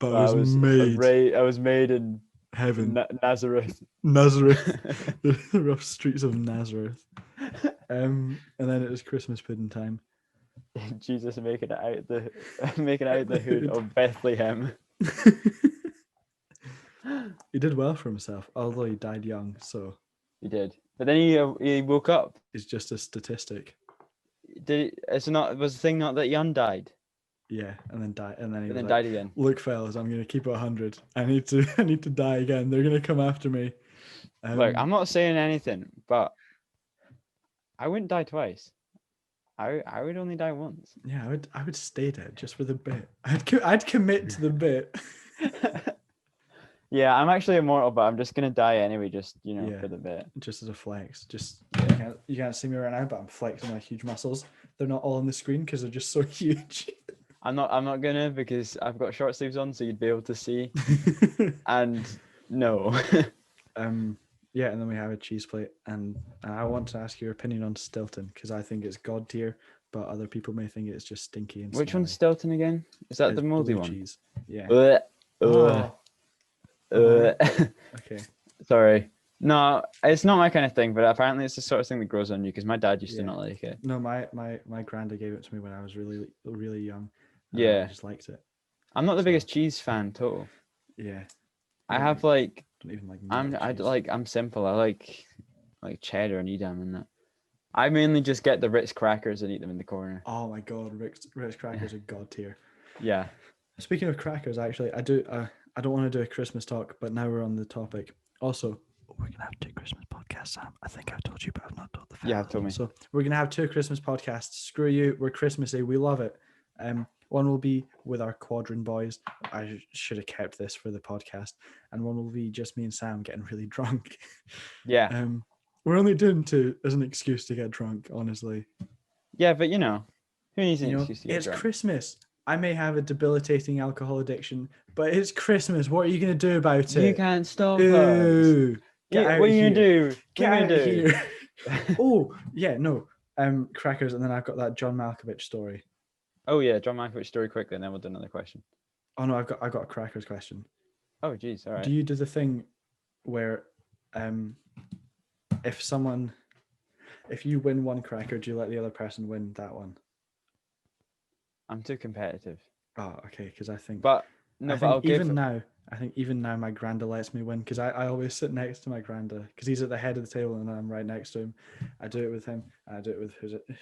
But I was made I was made in heaven. Nazareth. Nazareth, the rough streets of Nazareth. And then it was Christmas pudding time. Jesus making it out the hood of Bethlehem. He did well for himself, although he died young, so He did, but then he woke up. it's just a statistic. Was the thing not that Jan died Yeah, and then died, and then he and was then like, died again? "Look, fellas, I'm gonna keep it 100. I need to die again. They're gonna come after me." Look, I'm not saying anything, but I wouldn't die twice. I would only die once. Yeah, I would stay dead just for the bit. I'd commit to the bit. Yeah, I'm actually immortal, but I'm just gonna die anyway, just Yeah. for the bit. Just as a flex. Just you can't see me right now, but I'm flexing my huge muscles. They're not all on the screen because they're just so huge. I'm not gonna because I've got short sleeves on, so you'd be able to see. And no. Yeah, and then we have a cheese plate, and I want to ask your opinion on Stilton because I think it's god tier, but other people may think it's just stinky and Which smelly. one's Stilton again? Is that It's the moldy blue one? cheese. Yeah. Oh. Okay. Sorry. No, it's not my kind of thing, but apparently it's the sort of thing that grows on you because my dad used to not like it. No, my granda gave it to me when I was really, really young. Yeah. I just liked it. I'm not the biggest cheese fan total. Yeah. I have like Don't even like I'm simple. I like cheddar and Edam and that. I mainly just get the Ritz crackers and eat them in the corner. Oh my god, Ritz crackers are god tier. Yeah. Speaking of crackers, actually, I don't want to do a Christmas talk, but now we're on the topic. Also, we're gonna have 2 Christmas podcasts, Sam. I think I've told you, but I've not told the family. Yeah, I've told me. So we're gonna have 2 Christmas podcasts. Screw you, we're Christmassy. We love it. One will be with our Quadrant boys. I should have kept this for the podcast. And one will be just me and Sam getting really drunk. Yeah. We're only doing two as an excuse to get drunk, honestly. Yeah, but you know, who needs an You know, excuse to get it's drunk? Christmas. I may have a debilitating alcohol addiction, but it's Christmas. What are you going to do about You it? can't stop us. Ooh, get out What are of you here. gonna do? Get What are out you of gonna do? here. Oh, yeah, no. Crackers, and then I've got that John Malkovich story. Oh yeah, John Malkovich story quickly, and then we'll do another question. Oh no, I've got a Crackers question. Oh geez, all right. Do you do the thing where if you win one cracker, do you let the other person win that one? I'm too competitive. Oh, okay, because I think But no, I but I'll think even give. now, my granda lets me win because I always sit next to my granda because he's at the head of the table and I'm right next to him. I do it with him and I do it with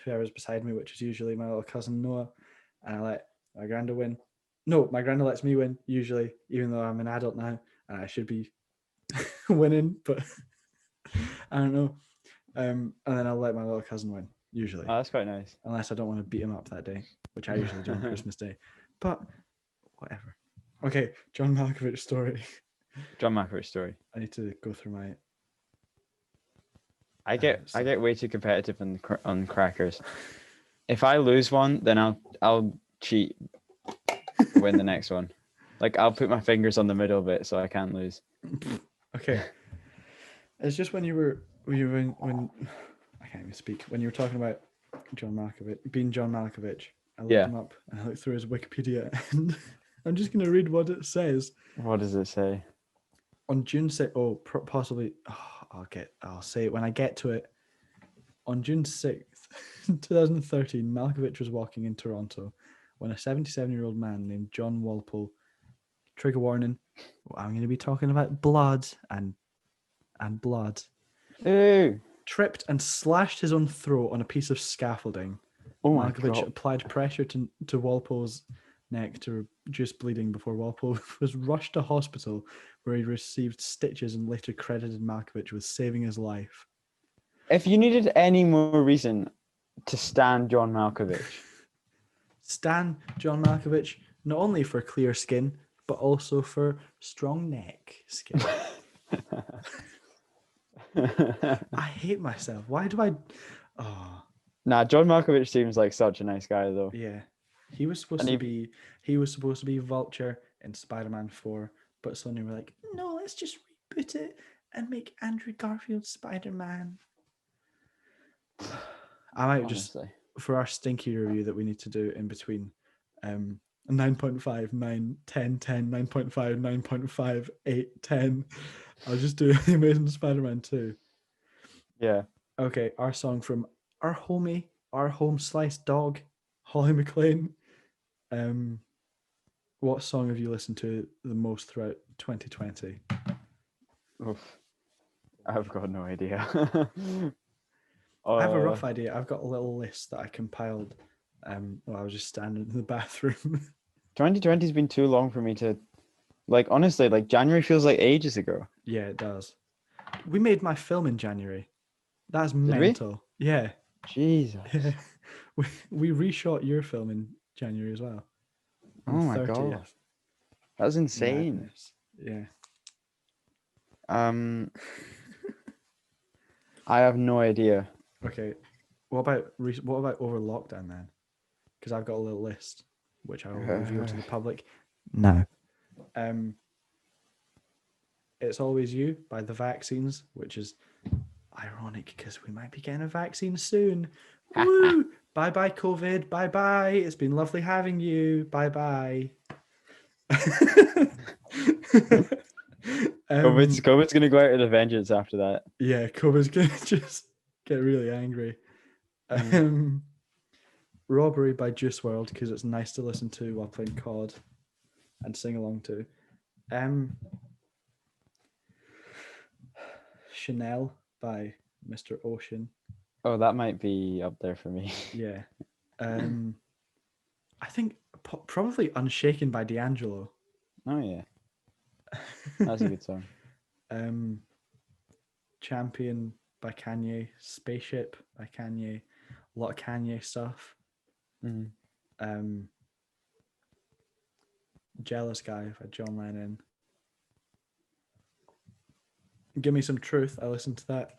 whoever's beside me, which is usually my little cousin Noah, and I let my granda win. No, my granda lets me win usually, even though I'm an adult now and I should be winning, but I don't know. And then I'll let my little cousin win usually, Oh, that's quite nice. unless I don't want to beat him up that day, which I usually do on Christmas Day. But whatever. Okay, John Malkovich story. John Malkovich story. I need to go through my. I get stuff. way too competitive on crackers. If I lose one, then I'll cheat to win the next one. Like I'll put my fingers on the middle of it so I can't lose. Okay. It's just when I can't even speak. When you were talking about John Malkovich, I looked Yeah. him up and I looked through his Wikipedia and I'm just gonna read what it says. What does it say? On June 6th, possibly, I'll say it when I get to it. On June 6th, 2013, Malkovich was walking in Toronto when a 77-year-old man named John Walpole, trigger warning, I'm going to be talking about blood and blood, Ooh. tripped and slashed his own throat on a piece of scaffolding. Oh my Malkovich god. applied pressure to Walpole's neck to reduce bleeding before Walpole was rushed to hospital where he received stitches and later credited Malkovich with saving his life. If you needed any more reason to stand John Malkovich. Stan John Malkovich, not only for clear skin, but also for strong neck skin. I hate myself. Why do I... Oh, Nah, John Malkovich seems like such a nice guy though. yeah. He was supposed And to be Vulture in Spider-Man 4, but Sony were like, no, let's just reboot it and make Andrew Garfield Spider-Man. I might just, honestly. for our stinky review that we need to do in between 9.5, 9, 10, 10, 9.5, 9.5, 8, 10. I'll just do The Amazing Spider-Man 2. Yeah. Okay, our song from our homie, our home sliced dog, Holly McLean. What song have you listened to the most throughout 2020? Oof. I've got no idea. I have a rough idea. I've got a little list that I compiled while I was just standing in the bathroom. 2020's been too long for me to, like, honestly, like January feels like ages ago. Yeah, it does. We made my film in January. That's Did we? mental. Yeah. Jesus. Yeah. We reshot your film in January as well. Oh On the my 30th. god. That's insane. Madness. Yeah. I have no idea. Okay. What about over lockdown then? Because I've got a little list which I will reveal to the public now. It's Always You by The Vaccines, which is ironic because we might be getting a vaccine soon. Woo! Bye bye, COVID. Bye bye. It's been lovely having you. Bye bye. COVID's gonna go out with a vengeance after that. Yeah, COVID's gonna just get really angry. Robbery by Juice WRLD because it's nice to listen to while playing COD and sing along to. Chanel by Mr. Ocean. Oh, that might be up there for me. Yeah. I think probably Unshaken by D'Angelo. Oh yeah. That's a good song. Champion by Kanye. Spaceship by Kanye. A lot of Kanye stuff. Jealous Guy by John Lennon. Give Me Some Truth. I listened to that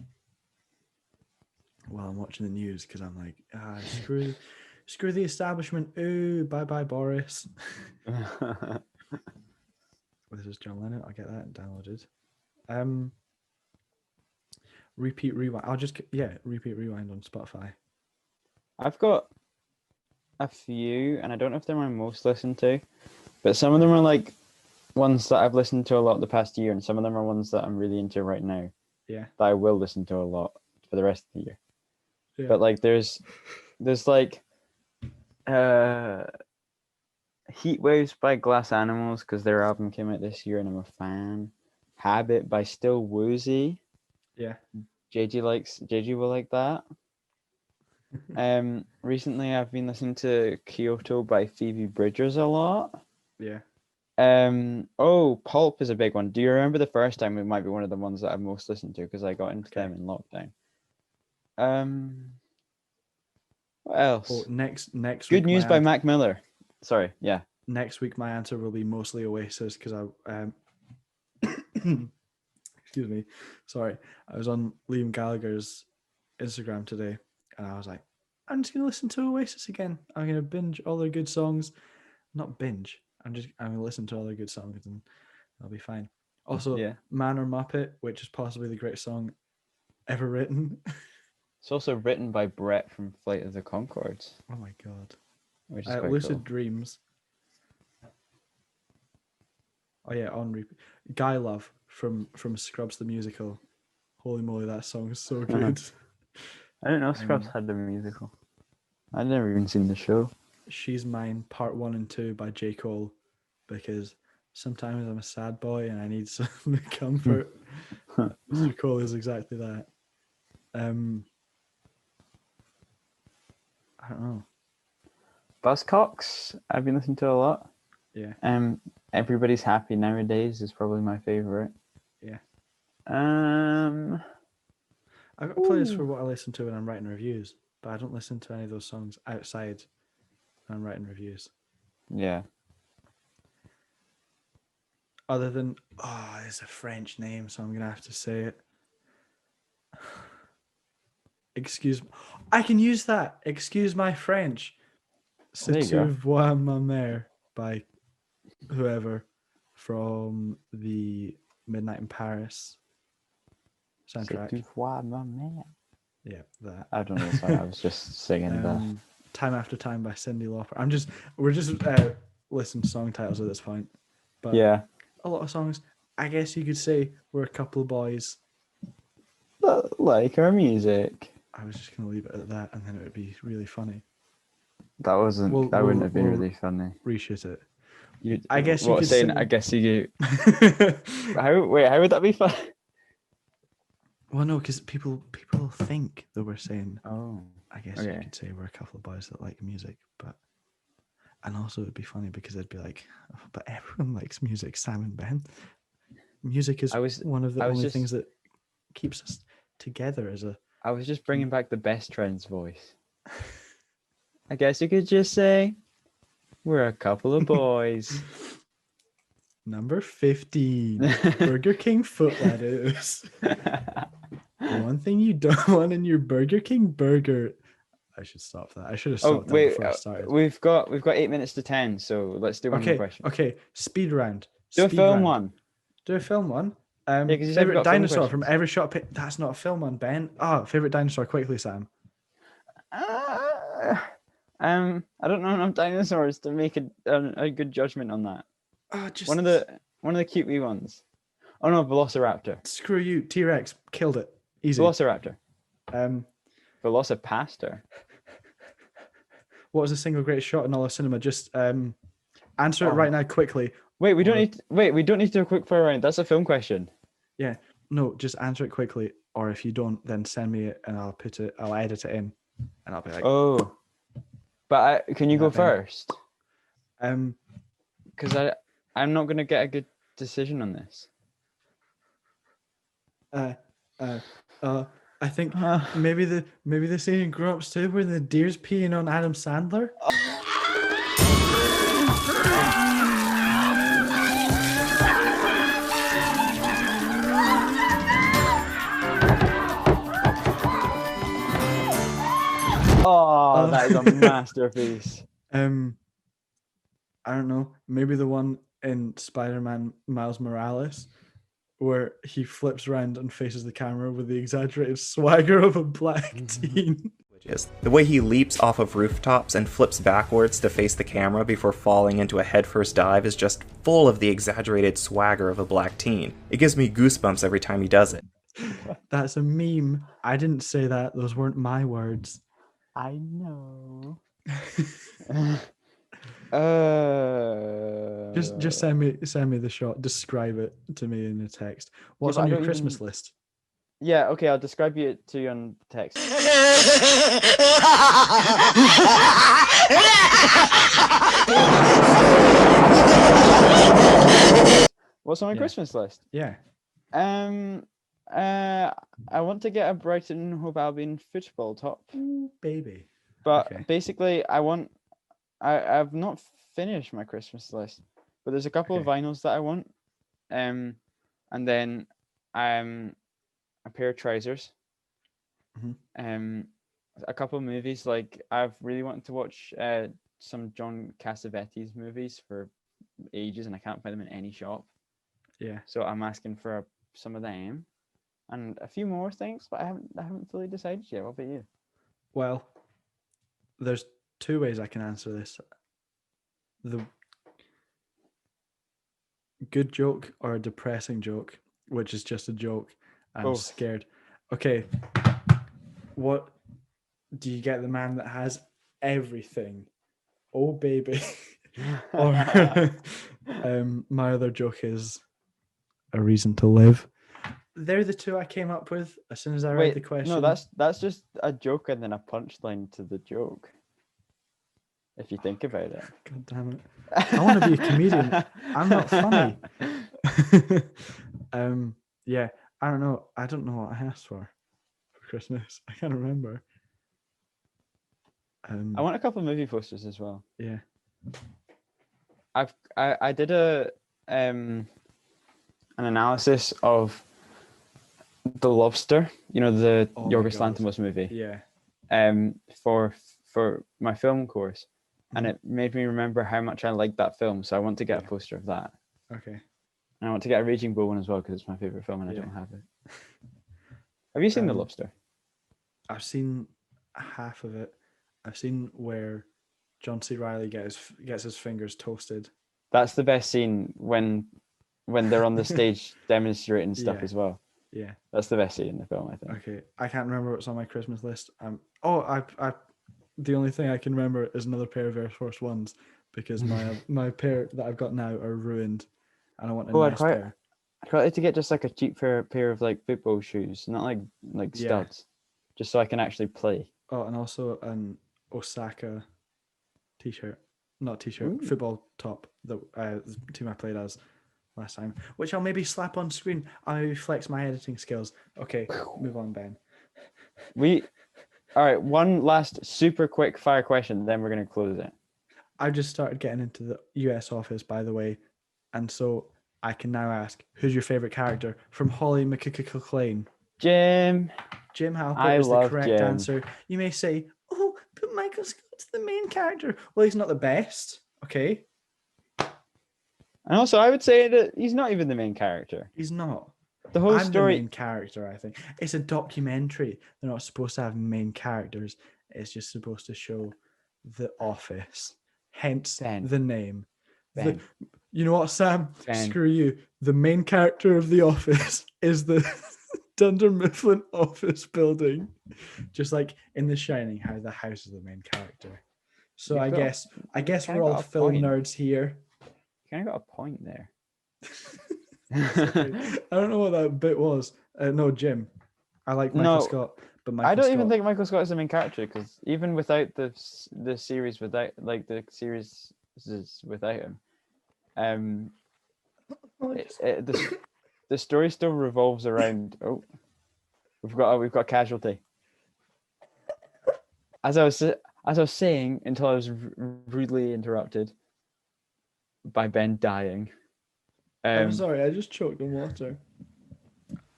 while I'm watching the news because I'm like, screw the establishment. Ooh, bye bye Boris. This is John Lennon. I'll get that downloaded. Repeat Rewind. Repeat Rewind on Spotify. I've got a few, and I don't know if they're my most listened to, but some of them are like ones that I've listened to a lot the past year, and some of them are ones that I'm really into right now. Yeah. That I will listen to a lot for the rest of the year. Yeah. But like there's like Heat Waves by Glass Animals, because their album came out this year and I'm a fan. Habit by Still Woozy. Yeah. JG will like that. Recently I've been listening to Kyoto by Phoebe Bridgers a lot. Yeah. Pulp is a big one. Do you remember the first time? It might be one of the ones that I've most listened to because I got into them in lockdown. What else? Oh, next Good week, News by Mac Miller. Sorry, yeah. Next week my answer will be mostly Oasis because I excuse me. Sorry. I was on Liam Gallagher's Instagram today and I was like, I'm just gonna listen to Oasis again. I'm gonna binge all their good songs. Not binge. I'm gonna listen to all their good songs and I'll be fine. Also, Yeah. Man or Muppet, which is possibly the greatest song ever written. It's also written by Brett from Flight of the Conchords. Oh my god. Which is quite Lucid cool. Dreams. Oh yeah, on repeat. Guy Love from Scrubs the musical. Holy moly, that song is so good. I didn't know Scrubs had a musical. I'd never even seen the show. She's Mine, Part 1 and 2 by J. Cole, because sometimes I'm a sad boy and I need some comfort. Mr. Cole is exactly that. I don't know. Buzzcocks, I've been listening to a lot. Yeah. Everybody's Happy Nowadays is probably my favorite. Yeah. Um. I've got a playlist for what I listen to when I'm writing reviews, but I don't listen to any of those songs outside when I'm writing reviews. Yeah. Other than, it's a French name, so I'm going to have to say it. Excuse me. I can use that. Excuse my French. There you C'est go. tu vois ma mère by whoever from the Midnight in Paris soundtrack. C'est tu vois ma mère. Yeah, that. I don't know. Sorry, I was just singing that. Time After Time by Cyndi Lauper. We're just listening to song titles at this point. But Yeah. a lot of songs, I guess you could say we're a couple of boys. Like our music. I was just going to leave it at that and then it would be really funny. That wasn't. That wouldn't have been we'll really funny. Reshoot it. I guess you could say. I guess you. How would that be fun? Well, no, because people think that we're saying. Oh. I guess you could say we're a couple of boys that like music, and also it'd be funny because they'd be like, but everyone likes music, Sam and Ben. Music is one of the only things that keeps us together as a. I was just bringing back the Best Trends voice. I guess you could just say, we're a couple of boys. Number 15, Burger King foot lettuce. One thing you don't want in your Burger King burger. I should stop that. I should have stopped that before I started. We've got 8 minutes to 10, so let's do one more question. Okay, speed round. Do a film one. Do a film one. Favorite dinosaur from every shot. That's not a film one, Ben. Favorite dinosaur, quickly, Sam. I don't know enough dinosaurs to make a good judgment on that. One of the cute wee ones. Oh no, Velociraptor. Screw you, T-Rex killed it. Easy. Velociraptor. Velocipastor. What was the single greatest shot in all of cinema? Just answer it right now, quickly. We don't need to do a quick fire round. That's a film question. Yeah. No, just answer it quickly. Or if you don't, then send me it and I'll edit it in. And I'll be like, oh. But can you go first? Because I'm not going to get a good decision on this. I think maybe the scene in Grown Ups 2 where the deer's peeing on Adam Sandler. That is a masterpiece. I don't know. Maybe the one in Spider-Man Miles Morales, where he flips around and faces the camera with the exaggerated swagger of a black teen. The way he leaps off of rooftops and flips backwards to face the camera before falling into a headfirst dive is just full of the exaggerated swagger of a black teen. It gives me goosebumps every time he does it. That's a meme. I didn't say that. Those weren't my words. I know. Just send me the shot. Describe it to me in a text. What's but on I your don't Christmas even- list? Yeah, okay, I'll describe it to you on text. What's on my Yeah. Christmas list? Yeah. I want to get a Brighton and Hove Albion football top, Ooh, baby. but Okay. basically, I've not finished my Christmas list, but there's a couple of Okay. vinyls that I want, and then a pair of trousers, Mhm. a couple of movies. Like I've really wanted to watch some John Cassavetes movies for ages, and I can't find them in any shop. Yeah. So I'm asking for some of them, and a few more things, but I haven't fully decided yet. What about you? Well, there's two ways I can answer this. The good joke or a depressing joke, which is just a joke. I'm Both. scared. Okay. What do you get the man that has everything? Oh baby. Or my other joke is a reason to live. They're the two I came up with as soon as I read the question. No, that's just a joke and then a punchline to the joke. If you think about it. God damn it. I want to be a comedian. I'm not funny. Yeah, I don't know. I don't know what I asked for Christmas. I can't remember. I want a couple of movie posters as well. Yeah. I did an analysis of The Lobster, the Oh my Yorgos God. Lanthimos movie. Yeah. For my film course, and Mhm. it made me remember how much I liked that film. So I want to get Yeah. a poster of that, Okay. and I want to get a Raging Bull one as well because it's my favorite film and I Yeah. don't have it. Have you seen The Um, Lobster? I've seen half of it. I've seen where John C. Reilly gets his fingers toasted. That's the best scene when they're on the stage demonstrating stuff Yeah. as well. Yeah. That's the best scene in the film, I think. Okay. I can't remember what's on my Christmas list. I the only thing I can remember is another pair of Air Force Ones because my pair that I've got now are ruined, and I want a nice pair. I'd quite like to get just like a cheap pair of like football shoes, not like Yeah. studs, just so I can actually play. Oh, and also an Osaka t-shirt, not t-shirt, Ooh. football top that the team I played as last time, which I'll maybe slap on screen. I'll maybe flex my editing skills. Okay, move on, Ben. All right, one last super quick fire question, then we're gonna close it. I've just started getting into the US office, by the way, and so I can now ask, who's your favorite character from Holly McClane? Jim. Jim Halpert I is the love correct Jim. answer. You may say, "Oh, but Michael Scott's the main character." Well, he's not the best. Okay, And also, I would say that he's not even the main character. he's not. The whole I'm story. the main character, I think. It's a documentary. They're not supposed to have main characters. It's just supposed to show the office. Hence Ben. the name. Ben. You know what, Sam? Ben. Screw you. The main character of the office is the Dunder Mifflin office building. Just like in The Shining, how the house is the main character. So You've I got- guess kinda we're all got a film point. nerds here. Kind of got a point there. I don't know what that bit was. No, Jim. I like Michael No, Scott, but Michael I don't even Scott- think Michael Scott is the main character because even without the series, without the series without him, the story still revolves around. Oh, we've got a casualty. As I was saying until I was rudely interrupted by Ben dying. I'm sorry, I just choked on water.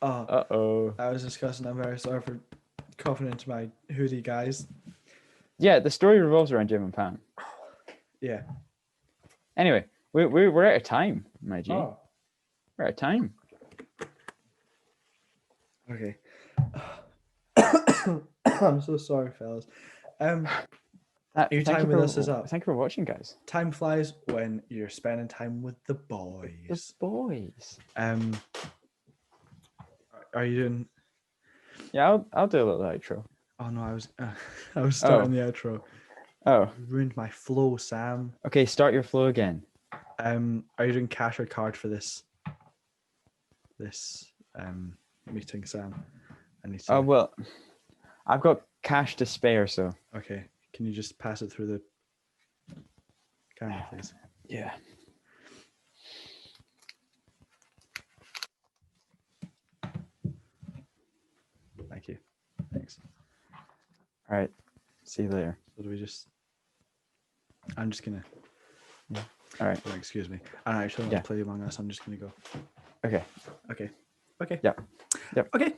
Uh-oh. That was disgusting. I'm very sorry for coughing into my hoodie, guys. Yeah, the story revolves around Jim and Pam. Yeah. Anyway, we're out of time, my G. Oh. We're out of time. Okay. I'm so sorry, fellas. Your time with us is up. Thank you for watching, guys. Time flies when you're spending time with the The boys. boys. Are you doing? Yeah, I'll do a little outro. Oh no, I was starting Oh. the outro. Oh, You ruined my flow, Sam. okay. Start your flow again. Are you doing cash or card for this meeting, Sam? I need to. Oh well, I've got cash to spare, so. Okay. Can you just pass it through the camera, please? Yeah. Thank you. Thanks. All right. See you later. So do we just? I'm just gonna. All right. Oh, excuse me. I actually want Yeah. to play Among Us. I'm just gonna go. Okay. Okay. Okay. Yep. Yep. Okay.